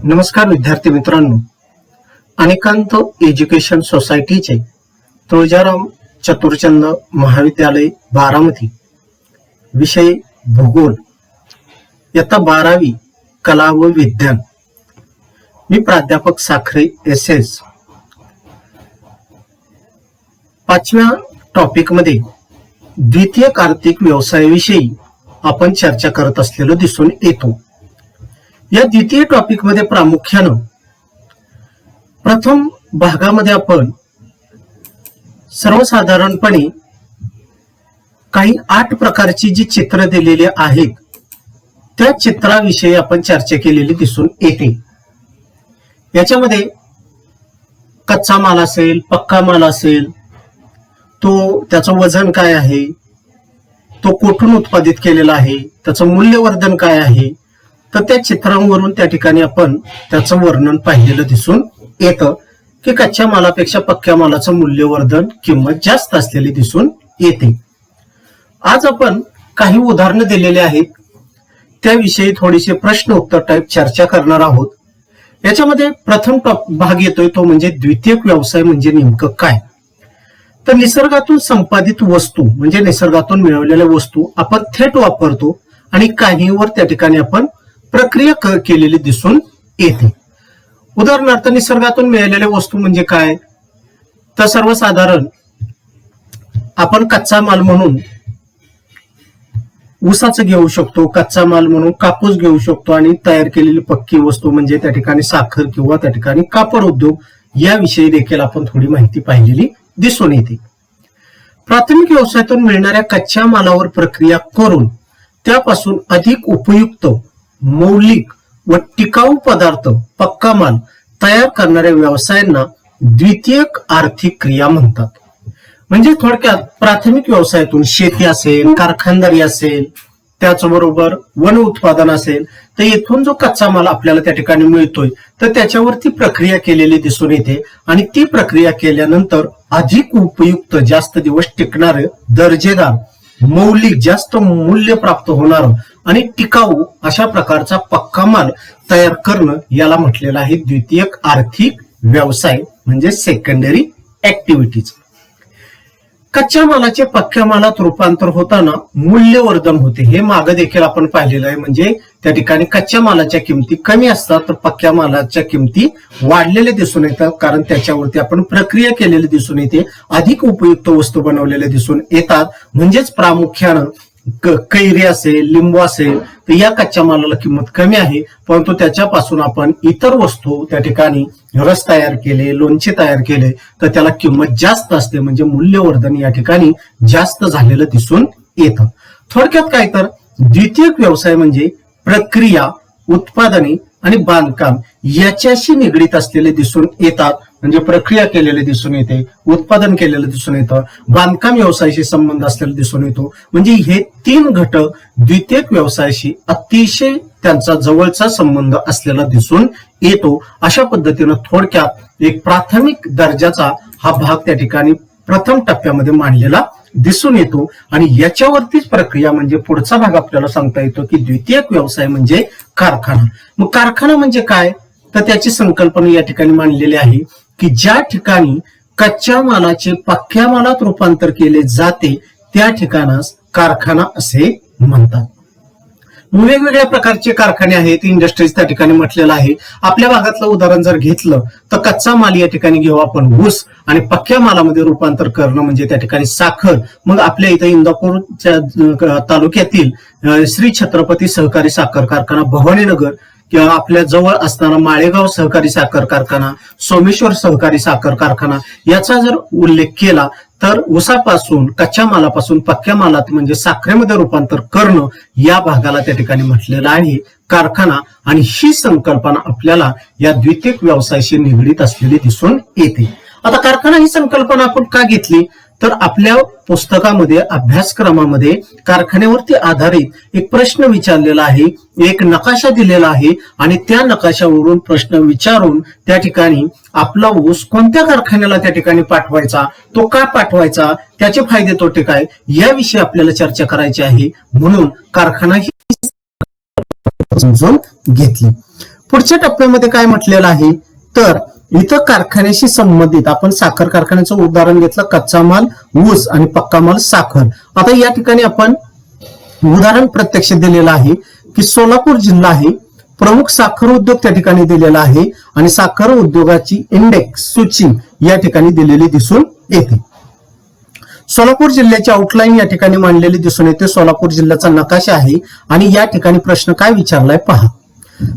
नमस्कार विद्यार्थी मित्रांनो, अनेकांत एज्युकेशन सोसायटीचे तुळजाराम चतुरचंद महाविद्यालय बारामती विषय भूगोल इयत्ता 12वी कला व विज्ञान। मी प्राध्यापक साखरे SS। 5व्या टॉपिक मध्ये द्वितीयक आर्थिक व्यवसायाविषयी आपण चर्चा करत असलेलो दिसून येतो। या द्वितीय टॉपिक मध्ये प्रामुख्याने प्रथम भागामध्ये आपण सर्वसाधारणपणे काही 8 प्रकारची जी चित्र दिलेली आहेत त्या चित्राविषयी आपण चर्चा केलेली दिसून येते। याच्यामध्ये कच्चा माल असेल, पक्का माल असेल, तो त्याचं वजन काय आहे, तो कुठून उत्पादित केलेला आहे, त्याचं मूल्यवर्धन काय आहे, तर त्या चित्रांवरून त्या ठिकाणी आपण त्याचं वर्णन पाहिलेलं दिसून येतं की कच्च्या मालापेक्षा पक्क्या मालाचं मूल्यवर्धन किंमत जास्त असलेली दिसून येते। आज आपण काही उदाहरणं दिलेली आहेत, त्याविषयी थोडीशी प्रश्न उत्तर टाइप चर्चा करणार आहोत। याच्यामध्ये प्रथम भाग येतोय तो म्हणजे द्वितीयक व्यवसाय म्हणजे नेमकं काय। तर निसर्गातून संपादित वस्तू म्हणजे निसर्गातून मिळवलेल्या वस्तू आपण थेट वापरतो आणि काहीवर त्या ठिकाणी आपण प्रक्रिया केलेली दिसून येते। उदाहरणार्थ निसर्गातून मिळालेल्या वस्तू म्हणजे काय, तर सर्वसाधारण आपण कच्चा माल म्हणून ऊसाचं घेऊ शकतो, कच्चा माल म्हणून कापूस घेऊ शकतो आणि तयार केलेली पक्की वस्तू म्हणजे त्या ठिकाणी साखर किंवा त्या ठिकाणी कापड उद्योग याविषयी देखील आपण थोडी माहिती पाहिलेली दिसून येते। प्राथमिक व्यवसायातून मिळणाऱ्या कच्च्या मालावर प्रक्रिया करून त्यापासून अधिक उपयुक्त, मौलिक व टिकाऊ पदार्थ पक्का माल तयार करणाऱ्या व्यवसायांना द्वितीयक आर्थिक क्रिया म्हणतात। म्हणजे थोडक्यात प्राथमिक व्यवसायातून शेती असेल, कारखानदारी असेल, त्याचबरोबर वन उत्पादन असेल, तर इथून जो कच्चा माल आपल्याला त्या ठिकाणी मिळतोय तर त्याच्यावरती प्रक्रिया केलेली दिसून येते आणि ती प्रक्रिया केल्यानंतर अधिक उपयुक्त, जास्त दिवस टिकणारे, दर्जेदार, मौलिक, जास्त मूल्य प्राप्त होणार आणि टिकाऊ अशा प्रकारचा पक्का माल तयार करणं याला म्हटलेलं आहे द्वितीयक आर्थिक व्यवसाय म्हणजे सेकंडरी ऍक्टिव्हिटीज। कच्च्या मालाचे पक्क्या मालात रूपांतर होताना मूल्यवर्धन होते, हे मागे देखील आपण पाहिलेलं आहे। म्हणजे त्या ठिकाणी कच्च्या मालाच्या किमती कमी असतात तर पक्क्या मालाच्या किमती वाढलेल्या दिसून येतात, कारण त्याच्यावरती आपण प्रक्रिया केलेली दिसून येते, अधिक उपयुक्त वस्तू बनवलेल्या दिसून येतात। म्हणजेच प्रामुख्यानं कैरी असेल, लिंबू असेल तर या कच्च्या मालाला किंमत कमी आहे, परंतु त्याच्यापासून आपण इतर वस्तू त्या ठिकाणी रस तयार केले, लोणचे तयार केले तर त्याला किंमत जास्त असते, म्हणजे मूल्यवर्धन या ठिकाणी जास्त झालेलं दिसून येतं। थोडक्यात काय तर द्वितीयक व्यवसाय म्हणजे प्रक्रिया, उत्पादने आणि बांधकाम याच्याशी निगडीत असलेले दिसून येतात। म्हणजे प्रक्रिया केलेले दिसून येते, उत्पादन केलेलं दिसून येतं, बांधकाम व्यवसायाशी संबंध असलेला दिसून येतो। म्हणजे हे 3 घटक द्वितीयक व्यवसायाशी अतिशय त्यांचा जवळचा संबंध असलेला दिसून येतो। अशा पद्धतीनं थोडक्यात एक प्राथमिक दर्जाचा हा भाग त्या ठिकाणी प्रथम टप्प्यामध्ये मांडलेला दिसून येतो आणि याच्यावरतीच प्रक्रिया म्हणजे पुढचा भाग आपल्याला सांगता येतो की द्वितीयक व्यवसाय म्हणजे कारखाना। मग कारखाना म्हणजे काय, तर त्याची संकल्पना या ठिकाणी मांडलेली आहे की ज्या ठिकाणी कच्च्या मालाचे पक्क्या मालात रूपांतर केले जाते त्या ठिकाणास कारखाना असे म्हणतात। वेगवेगळ्या प्रकारचे कारखाने आहेत, इंडस्ट्रीज त्या ठिकाणी म्हटलेलं आहे। आपल्या भागातलं उदाहरण जर घेतलं तर कच्चा माल या ठिकाणी घेऊ आपण ऊस आणि पक्क्या मालामध्ये रूपांतर करणं म्हणजे त्या ठिकाणी साखर। मग आपल्या इथं इंदापूरच्या तालुक्यातील श्री छत्रपती सहकारी साखर कारखाना भवानीनगर किंवा आपल्या जवळ असणारा माळेगाव सहकारी साखर कारखाना, सोमेश्वर सहकारी साखर कारखाना याचा जर उल्लेख केला तर ऊसापासून, कच्च्या मालापासून पक्क्या मालात म्हणजे साखरेमध्ये रूपांतर करणं या भागाला त्या ठिकाणी म्हटलेलं आहे कारखाना। आणि ही संकल्पना आपल्याला या द्वितीयक व्यवसायाशी निगडीत असलेली दिसून येते। आता कारखाना ही संकल्पना आपण का घेतली, तर आपल्या पुस्तकामध्ये, अभ्यासक्रमामध्ये कारखान्यावरती आधारित एक प्रश्न विचारलेला आहे, एक नकाशा दिलेला आहे आणि त्या नकाशावरून प्रश्न विचारून त्या ठिकाणी आपला ऊस कोणत्या कारखान्याला त्या ठिकाणी पाठवायचा, तो का पाठवायचा, त्याचे फायदे तोटे काय याविषयी आपल्याला चर्चा करायची आहे। म्हणून कारखाना ही समजून घेतली। पुढच्या टप्प्यामध्ये काय म्हटलेलं आहे तर इथं कारखान्याशी संबंधित आपण साखर कारखान्याचं उदाहरण घेतलं, कच्चा माल ऊस आणि पक्का माल साखर. आता या ठिकाणी आपण उदाहरण प्रत्यक्ष दिलेलं आहे की सोलापूर जिल्हा आहे, प्रमुख साखर उद्योग त्या ठिकाणी दिलेला आहे आणि साखर उद्योगाची इंडेक्स सूची या ठिकाणी दिलेली दिसून येते. सोलापूर जिल्ह्याची आउटलाईन या ठिकाणी मांडलेली दिसून येते. सोलापूर जिल्ह्याचा नकाशा आहे आणि या ठिकाणी प्रश्न काय विचारलाय पहा.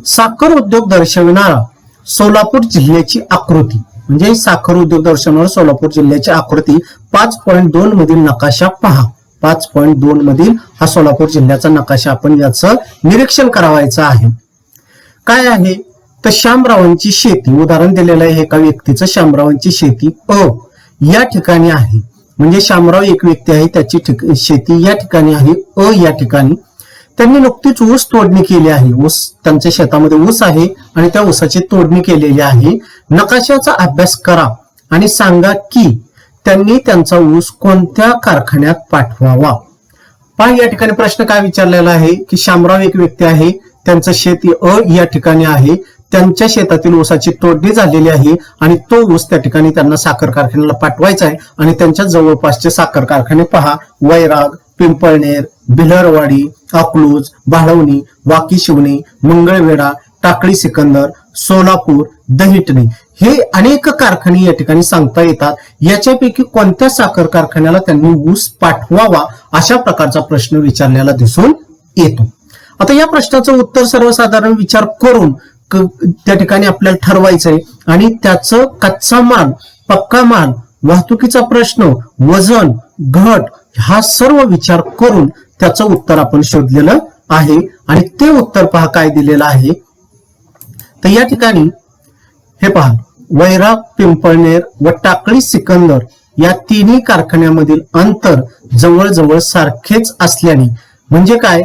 साखर उद्योग दर्शविणारा सोलापूर जिल्ह्याची आकृती, म्हणजे साखर उद्योग दर्शवणारा सोलापूर जिल्ह्याची आकृती 5.2 मधील नकाशा पहा. 5.2 मधील हा सोलापूर जिल्ह्याचा नकाशा आपण याचं निरीक्षण करावायचं आहे. काय आहे तर शामरावांची शेती उदाहरण दिलेलं आहे एका व्यक्तीचं. शामरावांची शेती या ठिकाणी आहे, म्हणजे शामराव एक व्यक्ती आहे, त्याची शेती या ठिकाणी आहे या ठिकाणी. त्यांनी नुकतीच ऊस तोडणी केली आहे. ऊस त्यांच्या शेतामध्ये ऊस आहे आणि त्या ऊसाची तोडणी केलेली आहे. नकाशाचा अभ्यास करा आणि सांगा की त्यांनी त्यांचा ऊस कोणत्या कारखान्यात पाठवावा. पहा या ठिकाणी प्रश्न काय विचारलेला आहे की शामराव एक व्यक्ती आहे, त्यांचं शेती या ठिकाणी आहे, त्यांच्या शेतातील ऊसाची तोडणी झालेली आहे आणि तो ऊस त्या ठिकाणी त्यांना साखर कारखान्याला पाठवायचा आहे. आणि त्यांच्या जवळपासचे साखर कारखाने पहा, वैराग, पिंपळनेर, भिलरवाडी, अकलूज, भाळवणी, वाकी शिवणी, मंगळवेढा, टाकळी सिकंदर, सोलापूर, दहिटणे हे अनेक कारखाने या ठिकाणी सांगता येतात. याच्यापैकी कोणत्या साखर कारखान्याला त्यांनी ऊस पाठवावा अशा प्रकारचा प्रश्न विचारलेला दिसून येतो. आता या प्रश्नाचं उत्तर सर्वसाधारण विचार करून त्या ठिकाणी आपल्याला ठरवायचंय आणि त्याचं कच्चा माल, पक्का माल, वाहतुकीचा प्रश्न, वजन, घट हा सर्व विचार करून त्याचं उत्तर आपण शोधलेलं आहे. आणि ते उत्तर पहा काय दिलेलं आहे तर या ठिकाणी हे पहा, वैराग, पिंपळनेर व टाकळी सिकंदर या तिन्ही कारखान्यामधील अंतर जवळजवळ सारखेच असल्याने, म्हणजे काय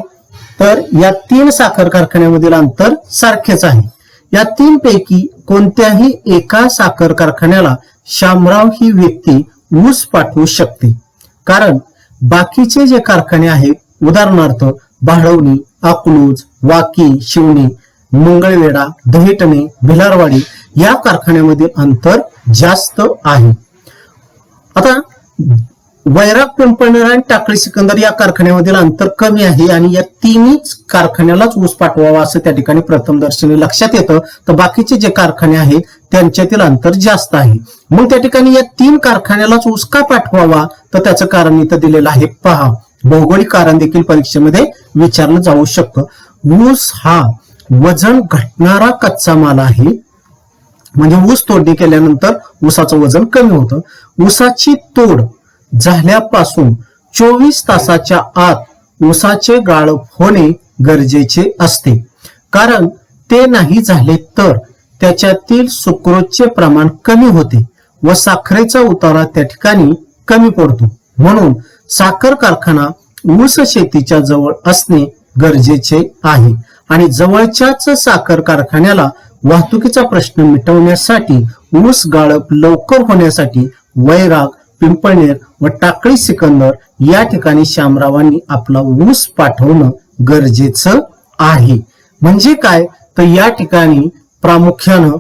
तर या 3 साखर कारखान्यामधील अंतर सारखेच आहे. या 3 पैकी कोणत्याही एका साखर कारखान्याला शामराव ही व्यक्ती ऊस पाठवू शकते, कारण बाकीचे जे कारखाने आहेत उदाहरणार्थ भाळवणी, अकलूज, वाकी, शिवणी, मंगळवेढा, दहिटणे, भिलारवाडी या कारखान्यामधील अंतर जास्त आहे. आता वैराग, पिंपळनेर आणि टाकळी सिकंदर या कारखान्यामधील अंतर कमी आहे आणि या तिन्हीच कारखान्यालाच ऊस पाठवावा असं त्या ठिकाणी प्रथमदर्शनी लक्षात येतं. तर बाकीचे जे कारखाने आहेत त्यांच्यातील अंतर जास्त आहे. मग त्या ठिकाणी या 3 कारखान्यालाच ऊस का पाठवावा तर त्याचं कारण इथं दिलेलं आहे पहा. भौगोलिक कारण देखील परीक्षेमध्ये विचारलं जाऊ शकतं. ऊस हा वजन घटणारा कच्चा माल आहे, म्हणजे ऊस तोडणी केल्यानंतर ऊसाचं वजन कमी होतं. ऊसाची तोड झाल्यापासून 24 तासाच्या आत ऊसाचे गाळप होणे गरजेचे असते, कारण ते नाही झाले तर त्याच्यातील सुक्रोजचे प्रमाण कमी होते व साखरेचा उतारा त्या ठिकाणी कमी पडतो. म्हणून साखर कारखाना ऊस शेतीच्या जवळ असणे गरजेचे आहे आणि जवळच्याच साखर कारखान्याला वाहतुकीचा प्रश्न मिटवण्यासाठी, ऊस गाळप लवकर होण्यासाठी वैराग, पिंपळनेर व टाकळी सिकंदर या ठिकाणी शामरावांनी आपला ऊस पाठवणं गरजेचं आहे. म्हणजे काय तर या ठिकाणी प्रामुख्यानं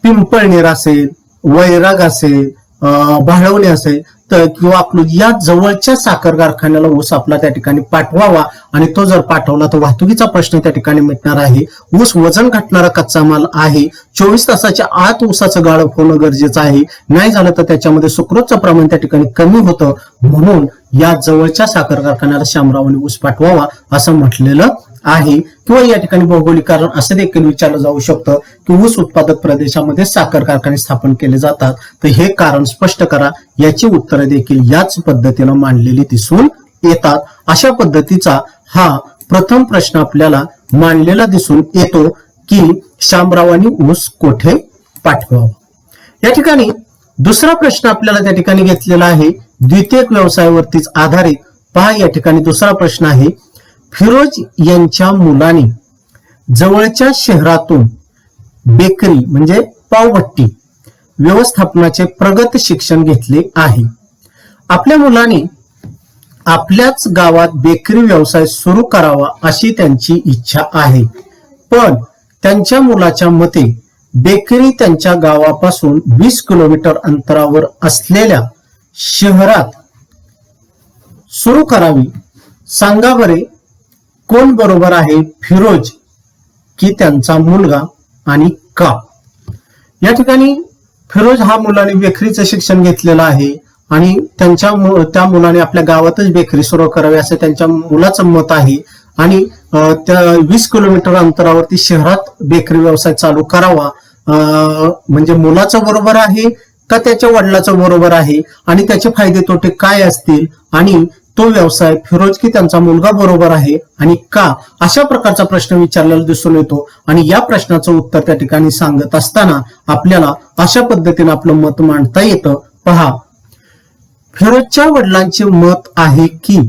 पिंपळनेर असेल, वैराग असेल, भाळवणी असेल तर किंवा अकलूज या जवळच्या साखर कारखान्याला ऊस आपला त्या ठिकाणी पाठवावा आणि तो जर पाठवला तर वाहतुकीचा प्रश्न त्या ठिकाणी मिटणार आहे. ऊस वजन घटणारा कच्चा माल आहे. 24 तासाच्या आत ऊसाचं गाळप होणं गरजेचं आहे. नाही झालं तर त्याच्यामध्ये सुक्रोजचं प्रमाण त्या ठिकाणी कमी होतं. म्हणून या जवळच्या साखर कारखान्याला शामरावांनी ऊस पाठवावा असं म्हटलेलं आहे. किंवा या ठिकाणी भौगोलिक कारण असं देखील विचारलं जाऊ शकतं की ऊस उत्पादक प्रदेशामध्ये साखर कारखाने स्थापन केले जातात, तर हे कारण स्पष्ट करा. याची उत्तरे देखील याच पद्धतीनं मांडलेली दिसून येतात. अशा पद्धतीचा हा प्रथम प्रश्न आपल्याला मांडलेला दिसून येतो की शामरावांनी ऊस कोठे पाठवावा. या ठिकाणी दुसरा प्रश्न आपल्याला त्या ठिकाणी घेतलेला आहे द्वितीयक व्यवसायावरतीच आधारित. पहा या ठिकाणी दुसरा प्रश्न आहे, फिरोज यांच्या मुलाने जवळच्या शहरातून बेकरी म्हणजे पावभट्टी व्यवस्थापनाचे प्रगत शिक्षण घेतले आहे. आपल्या मुलाने आपल्याच गावात बेकरी व्यवसाय सुरू करावा अशी त्यांची इच्छा आहे, पण त्यांच्या मुलाच्या मते बेकरी त्यांच्या गावापासून 20 किलोमीटर अंतरावर असलेल्या शहरात सुरू करावी. सांगा बरे कोण बरोबर आहे, फिरोज की त्यांचा मुलगा, आणि का? या ठिकाणी फिरोज हा मुलाने बेकरीचं शिक्षण घेतलेलं आहे आणि त्या मुलाने आपल्या गावातच बेकरी सुरू करावी असं त्यांच्या मुलाचं मत आहे आणि त्या 20 किलोमीटर अंतरावरती शहरात बेकरी व्यवसाय चालू करावा. म्हणजे मुलाचं बरोबर आहे का त्याच्या वडिलाचं बरोबर आहे आणि त्याचे फायदे तोटे काय असतील आणि तो व्यवसाय फिरोज की त्यांचा मुलगा बरोबर आहे आणि का, अशा प्रकारचा प्रश्न विचारलेला दिसून येतो. आणि या प्रश्नाचं उत्तर त्या ठिकाणी सांगत असताना आपल्याला अशा पद्धतीने आपलं मत मांडता येतं. पहा, फिरोजच्या वडिलांचे मत आहे की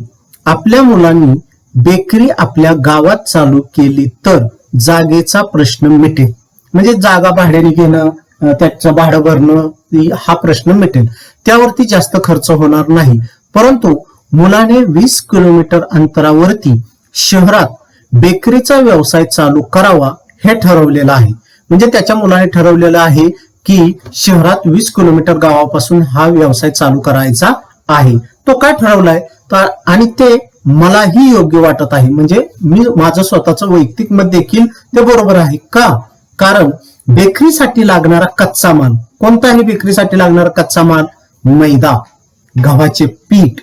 आपल्या मुलांनी बेकरी आपल्या गावात चालू केली तर जागेचा प्रश्न मिटेल. म्हणजे जागा भाड्याने घेणं, त्याचं भाडं भरणं हा प्रश्न मिटेल, त्यावरती जास्त खर्च होणार नाही. परंतु मुलाने 20 किलोमीटर अंतरावरती शहरात बेकरीचा व्यवसाय चालू करावा हे ठरवलेलं आहे. म्हणजे त्याच्या मुलाने ठरवलेलं आहे की शहरात 20 किलोमीटर गावापासून हा व्यवसाय चालू करायचा आहे. तो काय ठरवलाय तर, आणि ते मलाही योग्य वाटत आहे. म्हणजे मी माझं स्वतःचं वैयक्तिक मत देखील ते बरोबर आहे. का? कारण बेकरीसाठी लागणारा कच्चा माल, कोणताही बेकरीसाठी लागणारा कच्चा माल, मैदा, गव्हाचे पीठ,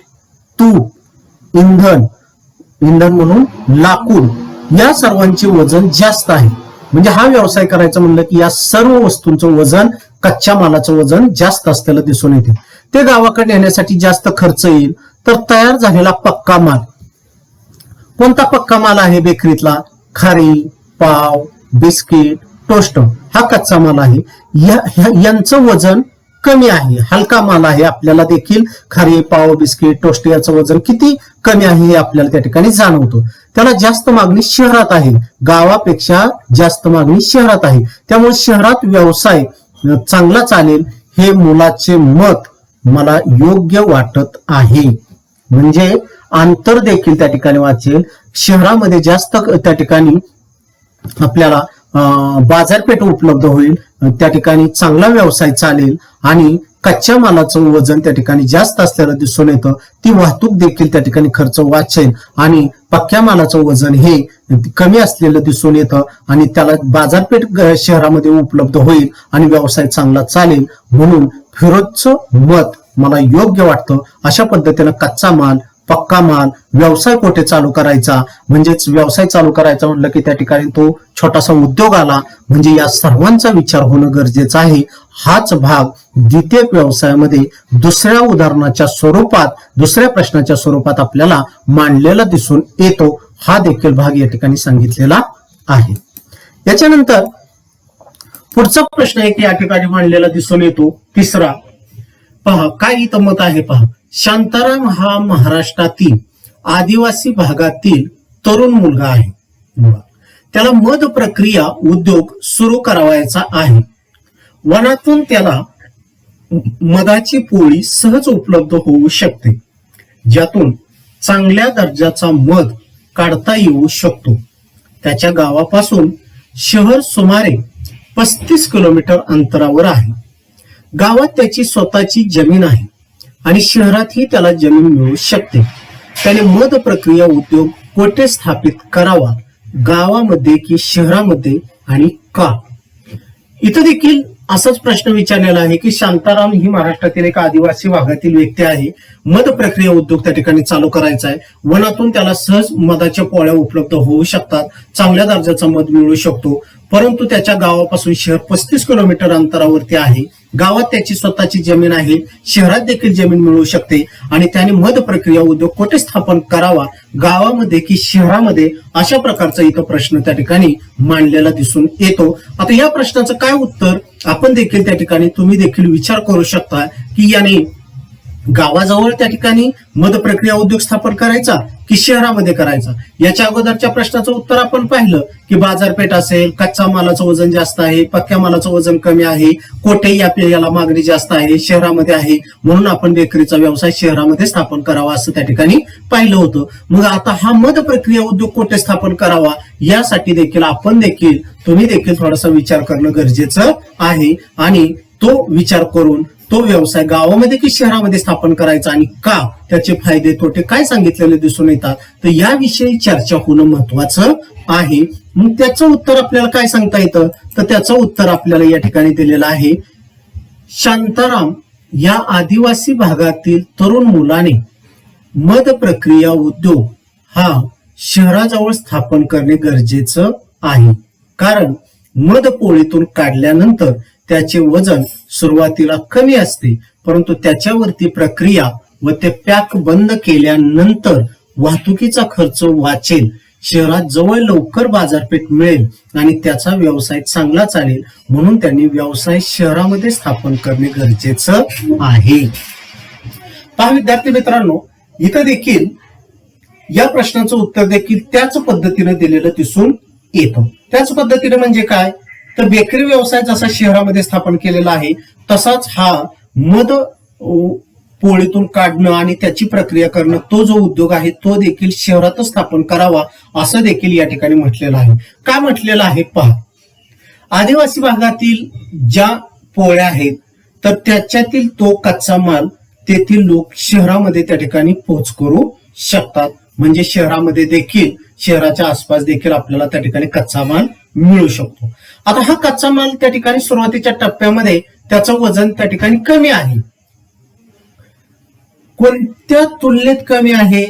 तूप, इंधन म्हणून लाकूड, या सर्वांचे वजन जास्त आहे. म्हणजे हा व्यवसाय करायचा म्हणलं की या सर्व वस्तूंचं वजन, कच्च्या मालाचं वजन जास्त असलेलं दिसून येते. ते गावाकडे नेण्यासाठी जास्त खर्च येईल. तर तयार झालेला पक्का माल, कोणता पक्का माल आहे बेकरीतला? खारी, पाव, बिस्किट, टोस्ट हा कच्चा माल आहे. यांचं वजन कमी आहे, हलका माल आहे. आपल्याला देखील खारी, पाव, बिस्किट, टोस्ट याचं वजन किती कमी आहे हे आपल्याला त्या ठिकाणी जाणवतं. त्याला जास्त मागणी शहरात आहे, गावापेक्षा जास्त मागणी शहरात आहे. त्यामुळे शहरात व्यवसाय चांगला चालेल हे मुलाचे मत मला योग्य वाटत आहे. म्हणजे अंतर देखील त्या ठिकाणी वाचेल, शहरामध्ये जास्त त्या ठिकाणी आपल्याला बाजारपेठ उपलब्ध होईल, त्या ठिकाणी चांगला व्यवसाय चालेल आणि कच्च्या मालाचं वजन त्या ठिकाणी जास्त असल्याला दिसून येतं. ती वाहतूक देखील त्या ठिकाणी खर्च वाचेल आणि पक्क्या मालाचं वजन हे कमी असलेलं दिसून येतं आणि त्याला बाजारपेठ शहरामध्ये उपलब्ध होईल आणि व्यवसाय चांगला चालेल. म्हणून फिरोजचं मत मला योग्य वाटतं. अशा पद्धतीनं कच्चा माल, पक्का माल, व्यवसाय कुठे चालू करायचा, म्हणजेच व्यवसाय चालू करायचा म्हणलं की त्या ठिकाणी तो छोटासा उद्योग आला, म्हणजे या सर्वांचा विचार होणं गरजेचं आहे. हाच भाग द्वितीयक व्यवसायामध्ये दुसऱ्या उदाहरणाच्या स्वरूपात, दुसऱ्या प्रश्नाच्या स्वरूपात आपल्याला मांडलेला दिसून येतो. हा देखील भाग या ठिकाणी सांगितलेला आहे. याच्यानंतर पुढचा प्रश्न एक या ठिकाणी मांडलेला दिसून येतो, तिसरा. पहा काय इथं मत आहे. पहा, शांताराम हा महाराष्ट्रातील आदिवासी भागातील तरुण मुलगा आहे. त्याला मध प्रक्रिया उद्योग सुरू करावायचा आहे. वनातून त्याला मधाची पोळी सहज उपलब्ध होऊ शकते, ज्यातून चांगल्या दर्जाचा मध काढता येऊ शकतो. त्याच्या गावापासून शहर सुमारे 35 किलोमीटर अंतरावर आहे. गावात त्याची स्वतःची जमीन आहे आणि शहरातही त्याला जमीन मिळू शकते. त्याने मध प्रक्रिया उद्योग कोठे स्थापित करावा, गावामध्ये की शहरामध्ये, आणि का? इथं देखील असाच प्रश्न विचारलेला आहे की शांताराम ही महाराष्ट्रातील एक आदिवासी भागातील व्यक्ती आहे. मध प्रक्रिया उद्योग त्या ठिकाणी चालू करायचा आहे. वनातून त्याला सहज मधाच्या पोळ्या उपलब्ध होऊ शकतात, चांगल्या दर्जाचा मध मिळू शकतो. परंतु त्याच्या गावापासून शहर 35 किलोमीटर अंतरावरती आहे. गावात त्याची स्वतःची जमीन आहे, शहरात देखील जमीन मिळू शकते आणि त्याने मध प्रक्रिया उद्योग कुठे स्थापन करावा, गावामध्ये की शहरामध्ये, अशा प्रकारचा इथं प्रश्न त्या ठिकाणी मांडलेला दिसून येतो. आता या प्रश्नाचं काय उत्तर आपण देखील त्या ठिकाणी तुम्ही देखील विचार करू शकता की याने गावाजवळ त्या ठिकाणी मध प्रक्रिया उद्योग स्थापन करायचा की शहरामध्ये करायचा? याच्या अगोदरच्या प्रश्नाचं उत्तर आपण पाहिलं की बाजारपेठ असेल, कच्चा मालाचं वजन जास्त आहे, पक्क्या मालाचं वजन कमी आहे, कोठेही याला मागणी जास्त आहे, शहरामध्ये आहे, म्हणून आपण बेकरीचा व्यवसाय शहरामध्ये स्थापन करावा असं त्या ठिकाणी पाहिलं होतं. मग आता हा मध प्रक्रिया उद्योग कोठे स्थापन करावा यासाठी देखील तुम्ही देखील थोडासा विचार करणं गरजेचं आहे आणि तो विचार करून तो व्यवसाय गावामध्ये की शहरामध्ये स्थापन करायचा आणि का, त्याचे फायदे तोटे काय सांगितलेले दिसून येतात, तर याविषयी चर्चा होणं महत्वाचं आहे. मग त्याचं उत्तर आपल्याला काय सांगता येतं, तर त्याचं उत्तर आपल्याला या ठिकाणी दिलेलं आहे. शांताराम या आदिवासी भागातील तरुण मुलाने मध प्रक्रिया उद्योग हा शहराजवळ स्थापन करणे गरजेचं आहे, कारण मध पोळीतून काढल्यानंतर त्याचे वजन सुरुवातीला कमी असते, परंतु त्याच्यावरती प्रक्रिया व ते पॅक बंद केल्यानंतर वाहतुकीचा खर्च वाचेल, शहरात जवळ लवकर बाजारपेठ मिळेल आणि त्याचा व्यवसाय चांगला चालेल, म्हणून त्यांनी व्यवसाय शहरामध्ये स्थापन करणे गरजेचं आहे. पहा विद्यार्थी मित्रांनो, इथं देखील या प्रश्नाचं उत्तर देखील त्याच पद्धतीने दिलेलं दिसून येतं. त्याच पद्धतीने म्हणजे काय, तर बेकरी व्यवसाय जसा शहरामध्ये स्थापन केलेला आहे तसाच हा मध पोळीतून काढणं आणि त्याची प्रक्रिया करणं तो जो उद्योग आहे तो देखील शहरातच स्थापन करावा असं देखील या ठिकाणी म्हटलेलं आहे. काय म्हटलेलं आहे पहा, आदिवासी भागातील ज्या पोळ्या आहेत तर त्याच्यातील तो कच्चा माल तेथील लोक शहरामध्ये त्या ठिकाणी पोच करू शकतात, म्हणजे शहरामध्ये देखील, शहराच्या आसपास देखील आपल्याला त्या ठिकाणी कच्चा माल मिळू शकतो. आता हा कच्चा माल त्या ठिकाणी सुरुवातीच्या टप्प्यामध्ये त्याचं वजन त्या ठिकाणी कमी आहे. कोणत्या तुलनेत कमी आहे,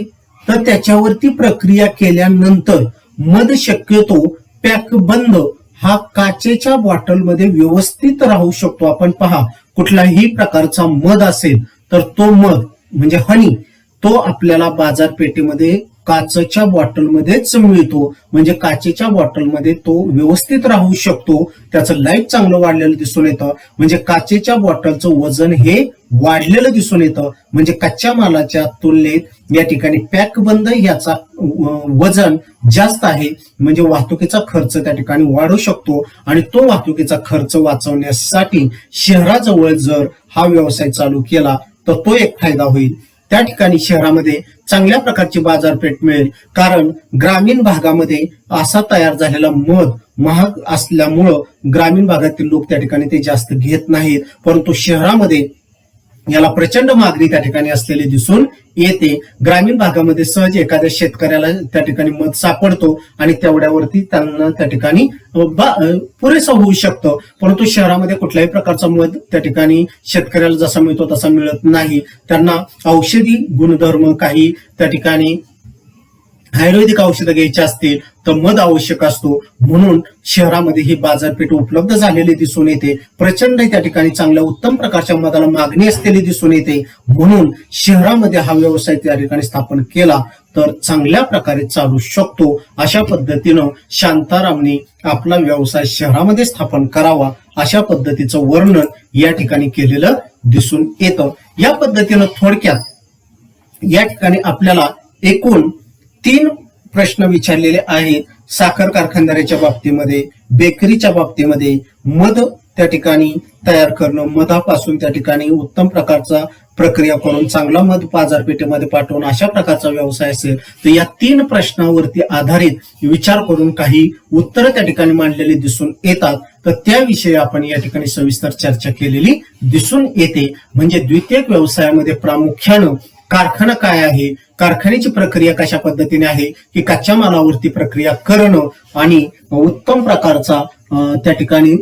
तर त्याच्यावरती प्रक्रिया केल्यानंतर मध शक्यतो पॅक बंद हा काचेच्या बॉटलमध्ये व्यवस्थित राहू शकतो. आपण पहा, कुठलाही प्रकारचा मध असेल तर तो मध म्हणजे हनी तो आपल्याला बाजारपेठेमध्ये काचेच्या बॉटलमध्येच मिळतो, म्हणजे काचेच्या बॉटलमध्ये तो व्यवस्थित राहू शकतो, त्याचं लाईफ चांगलं वाढलेलं दिसून येतं, म्हणजे काचेच्या बॉटलचं वजन हे वाढलेलं दिसून येतं, म्हणजे कच्च्या मालाच्या तुलनेत या ठिकाणी पॅक बंद याचा वजन जास्त आहे, म्हणजे वाहतुकीचा खर्च त्या ठिकाणी वाढू शकतो आणि तो वाहतुकीचा खर्च वाचवण्यासाठी शहराजवळ जर हा व्यवसाय चालू केला तर तो एक फायदा होईल. त्या ठिकाणी शहरामध्ये चांगल्या प्रकारची बाजारपेठ मिळेल, कारण ग्रामीण भागामध्ये असा तयार झालेला मध महाग असल्यामुळं ग्रामीण भागातील लोक त्या ठिकाणी ते जास्त घेत नाहीत, परंतु शहरामध्ये याला प्रचंड मागणी त्या ठिकाणी असलेली दिसून येते. ग्रामीण भागामध्ये सहज एखाद्या शेतकऱ्याला त्या ठिकाणी मध सापडतो आणि तेवढ्यावरती त्यांना त्या ठिकाणी पुरेसं होऊ शकतं, परंतु शहरामध्ये कुठल्याही प्रकारचा मध त्या ठिकाणी शेतकऱ्याला जसा मिळतो तसा मिळत नाही. त्यांना औषधी गुणधर्म, काही त्या ठिकाणी आयुर्वेदिक औषधं घ्यायची असतील तर मध आवश्यक असतो, म्हणून शहरामध्ये ही बाजारपेठ उपलब्ध झालेली दिसून येते. प्रचंड त्या ठिकाणी चांगल्या उत्तम प्रकारच्या मधाला मागणी असलेली दिसून येते, म्हणून शहरामध्ये हा व्यवसाय त्या ठिकाणी स्थापन केला तर चांगल्या प्रकारे चालू शकतो. अशा पद्धतीनं शांतारामने आपला व्यवसाय शहरामध्ये स्थापन करावा अशा पद्धतीचं वर्णन या ठिकाणी केलेलं दिसून येतं. या पद्धतीनं थोडक्यात या ठिकाणी आपल्याला एकूण 3 प्रश्न विचारलेले आहेत. साखर कारखानदाराच्या बाबतीमध्ये, बेकरीच्या बाबतीमध्ये, मध त्या ठिकाणी तयार करणं, मधापासून त्या ठिकाणी उत्तम प्रकारचा प्रक्रिया करून चांगला मध बाजारपेठेमध्ये पाठवून अशा प्रकारचा व्यवसाय असेल, तर या 3 प्रश्नावरती आधारित विचार करून काही उत्तरं त्या ठिकाणी मांडलेली दिसून येतात. तर त्याविषयी आपण या ठिकाणी सविस्तर चर्चा केलेली दिसून येते. म्हणजे द्वितीयक व्यवसायामध्ये प्रामुख्यानं कारखाना काय आहे, कारखान्याची प्रक्रिया कशा पद्धतीने आहे, की कच्च्या मालावरती प्रक्रिया करणं आणि उत्तम प्रकारचा त्या ठिकाणी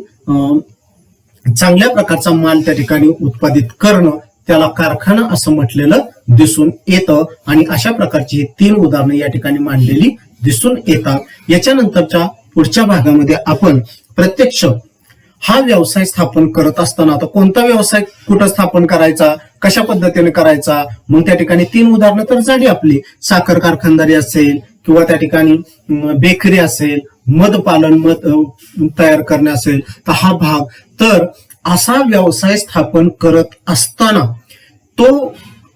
चांगल्या प्रकारचा माल त्या ठिकाणी उत्पादित करणं, त्याला कारखाना असं म्हटलेलं दिसून येतं. आणि अशा प्रकारची 3 उदाहरणं या ठिकाणी मांडलेली दिसून येतात. याच्यानंतरच्या पुढच्या भागामध्ये आपण प्रत्यक्ष हा व्यवसाय स्थापन करत असताना आता कोणता व्यवसाय कुठं स्थापन करायचा, कशा पद्धतीने करायचा, मग त्या ठिकाणी 3 उदाहरणं तर झाली आपली. साखर कारखानदारी असेल किंवा त्या ठिकाणी बेकरी असेल, मध पालन, मध तयार करणे असेल, तर हा भाग. तर असा व्यवसाय स्थापन करत असताना तो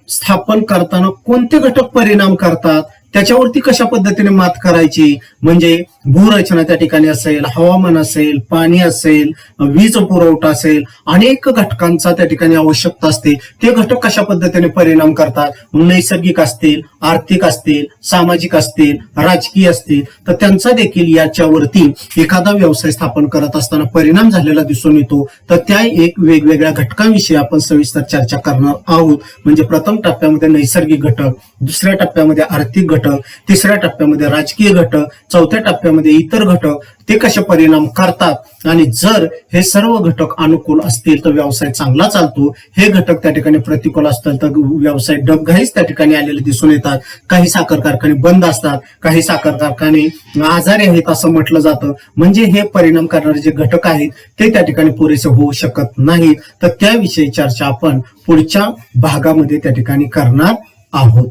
स्थापन करताना कोणते घटक परिणाम करतात, त्याच्यावरती कशा पद्धतीने मात करायची, म्हणजे भूरचना त्या ठिकाणी असेल, हवामान असेल, पाणी असेल, वीज पुरवठा असेल, अनेक घटकांचा त्या ठिकाणी आवश्यकता असते. ते घटक कशा पद्धतीने परिणाम करतात, नैसर्गिक असतील, आर्थिक असतील, सामाजिक असतील, राजकीय असतील, तर त्यांचा देखील याच्यावरती एखादा व्यवसाय स्थापन करत असताना परिणाम झालेला दिसून येतो. तर त्या एक वेगवेगळ्या घटकांविषयी आपण सविस्तर चर्चा करणार आहोत. म्हणजे प्रथम टप्प्यामध्ये नैसर्गिक घटक, दुसऱ्या टप्प्यामध्ये आर्थिक घटक, तिसऱ्या टप्प्यामध्ये राजकीय घटक, चौथ्या टप्प्यामध्ये इतर घटक, ते कसे परिणाम करतात आणि जर हे सर्व घटक अनुकूल असतील तर व्यवसाय चांगला चालतो. हे घटक त्या ठिकाणी प्रतिकूल असतात तर व्यवसाय डबघाईच त्या ठिकाणी आलेले दिसून येतात. काही साखर कारखाने बंद असतात, काही साखर कारखाने आजारी आहेत असं म्हटलं जातं. म्हणजे हे परिणाम करणारे जे घटक आहेत ते त्या ठिकाणी पुरेसे होऊ शकत नाहीत. तर त्याविषयी चर्चा आपण पुढच्या भागामध्ये त्या ठिकाणी करणार आहोत.